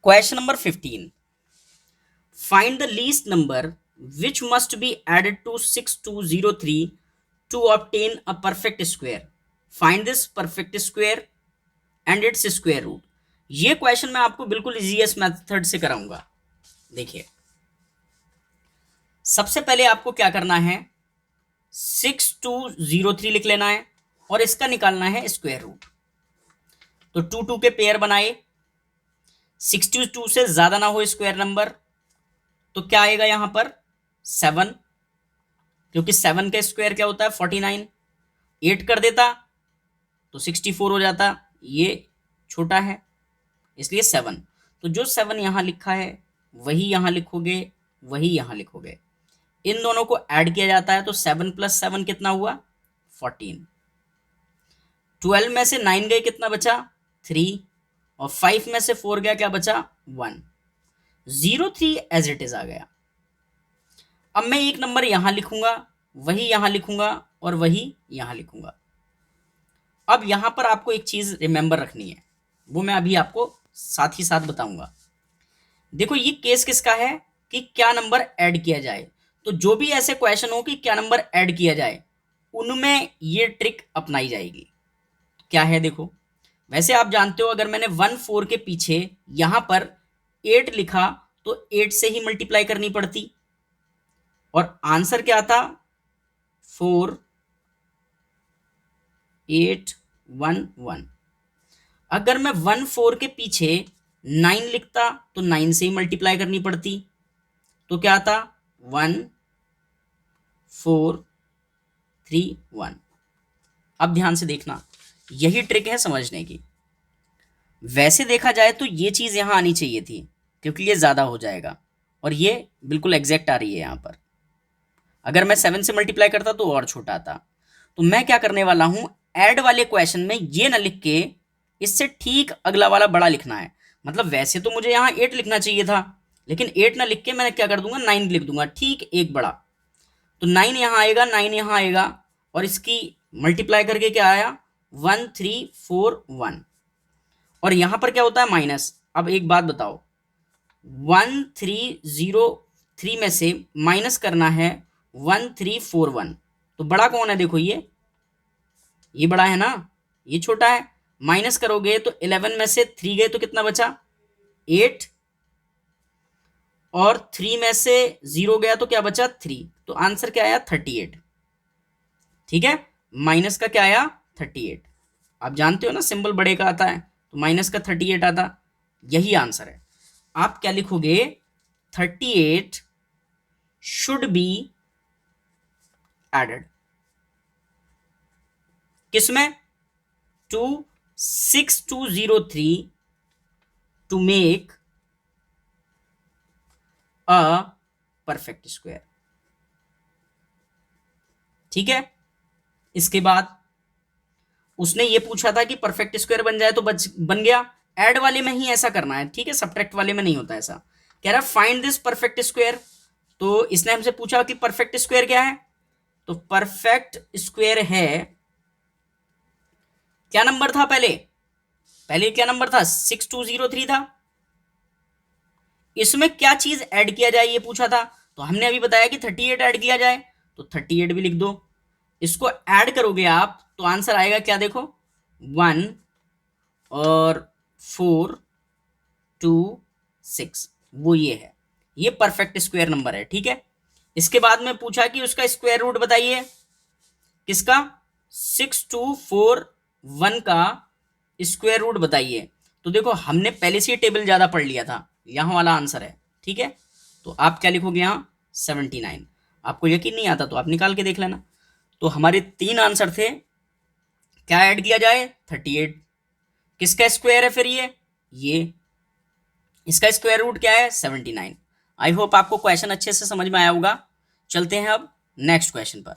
Question number 15, find the least number which must be added to 6203 to obtain a perfect square, find this perfect square and its square root. ये question मैं आपको बिल्कुल easiest method से कराऊंगा। देखिए, सबसे पहले आपको क्या करना है, 6203 लिख लेना है और इसका निकालना है स्क्वायर रूट। तो टू टू के पेयर बनाए, 62 से ज्यादा ना हो स्क्वायर नंबर, तो क्या आएगा यहां पर 7, क्योंकि 7 का स्क्वायर क्या होता है 49। 8 कर देता तो 64 हो जाता, ये छोटा है इसलिए 7। तो जो 7 यहां लिखा है वही यहां लिखोगे, वही यहां लिखोगे। इन दोनों को ऐड किया जाता है तो 7 + 7 कितना हुआ 14। 12 में से 9 गए, कितना बचा 3, और 5 में से 4 गया, क्या बचा 1। 03 एज इट इज आ गया। अब मैं एक नंबर यहां लिखूंगा, वही यहां लिखूंगा और वही यहां लिखूंगा। अब यहां पर आपको एक चीज रिमेंबर रखनी है, वो मैं अभी आपको साथ ही साथ बताऊंगा। देखो, ये केस किसका है कि क्या नंबर ऐड किया जाए। तो जो भी ऐसे क्वेश्चन हो कि क्या नंबर ऐड किया जाए, उनमें ये ट्रिक अपनाई जाएगी। क्या है देखो, वैसे आप जानते हो अगर मैंने 1 4 के पीछे यहां पर 8 लिखा तो 8 से ही मल्टीप्लाई करनी पड़ती, और आंसर क्या था 4 8 1 1। अगर मैं 1 4 के पीछे 9 लिखता तो 9 से ही मल्टीप्लाई करनी पड़ती, तो क्या था 1 4 3 1। अब ध्यान से देखना, यही ट्रिक है समझने की। वैसे देखा जाए तो ये चीज यहां आनी चाहिए थी, क्योंकि ये ज्यादा हो जाएगा, और ये बिल्कुल एग्जैक्ट आ रही है यहां पर। अगर मैं 7 से मल्टीप्लाई करता तो और छोटा आता। तो मैं क्या करने वाला हूं, ऐड वाले क्वेश्चन में ये ना लिख के इससे ठीक अगला वाला बड़ा लिखना है। मतलब वैसे तो मुझे यहाँ 8 लिखना चाहिए था, लेकिन 8 ना लिख के मैं क्या कर दूंगा 9 लिख दूंगा, ठीक एक बड़ा। तो 9 यहाँ आएगा, 9 यहाँ आएगा, और इसकी मल्टीप्लाई करके क्या आया 1 3 4 1। और यहां पर क्या होता है माइनस। अब एक बात बताओ, 1303 में से माइनस करना है 1341, तो बड़ा कौन है देखो, ये बड़ा है ना, ये छोटा है। माइनस करोगे तो 11 में से 3 गए तो कितना बचा 8, और 3 में से 0 गया तो क्या बचा 3। तो आंसर क्या आया 38। ठीक है, माइनस का क्या आया 38। आप जानते हो ना सिंबल बड़े का आता है, तो माइनस का 38 आता, यही आंसर है। आप क्या लिखोगे 38 शुड बी एडेड किसमें to 6203 to make a perfect square. ठीक है, इसके बाद उसने ये पूछा था कि परफेक्ट स्क्वायर बन जाए तो बन गया। ऐड वाले में ही ऐसा करना है, ठीक है, सब्ट्रैक्ट वाले में नहीं होता ऐसा। कह रहा फाइंड दिस परफेक्ट स्क्वायर, तो इसने हमसे पूछा कि परफेक्ट स्क्वायर क्या है। तो परफेक्ट स्क्वायर है, क्या नंबर था पहले, पहले क्या नंबर था 6203 था। इसमें क्या चीज ऐड किया जाए ये पूछा था, तो हमने अभी बताया कि 38 ऐड किया जाए, तो 38 भी लिख दो। इसको ऐड करोगे आप तो आंसर आएगा क्या देखो 1 और 4 2 6, वो ये है, ये परफेक्ट स्क्वायर नंबर है। ठीक है, इसके बाद में पूछा कि उसका स्क्वायर रूट बताइए, किसका 6241 का स्क्वायर रूट बताइए। तो देखो हमने पहले से ही टेबल ज्यादा पढ़ लिया था, यहां वाला आंसर है। ठीक है, तो आप क्या लिखोगे यहां 79। आपको यकीन नहीं आता तो आप निकाल के देख लेना। तो हमारे 3 आंसर थे, क्या ऐड किया जाए 38, किसका स्क्वायर है फिर ये इसका स्क्वायर रूट क्या है 79। आई होप आपको क्वेश्चन अच्छे से समझ में आया होगा। चलते हैं अब नेक्स्ट क्वेश्चन पर।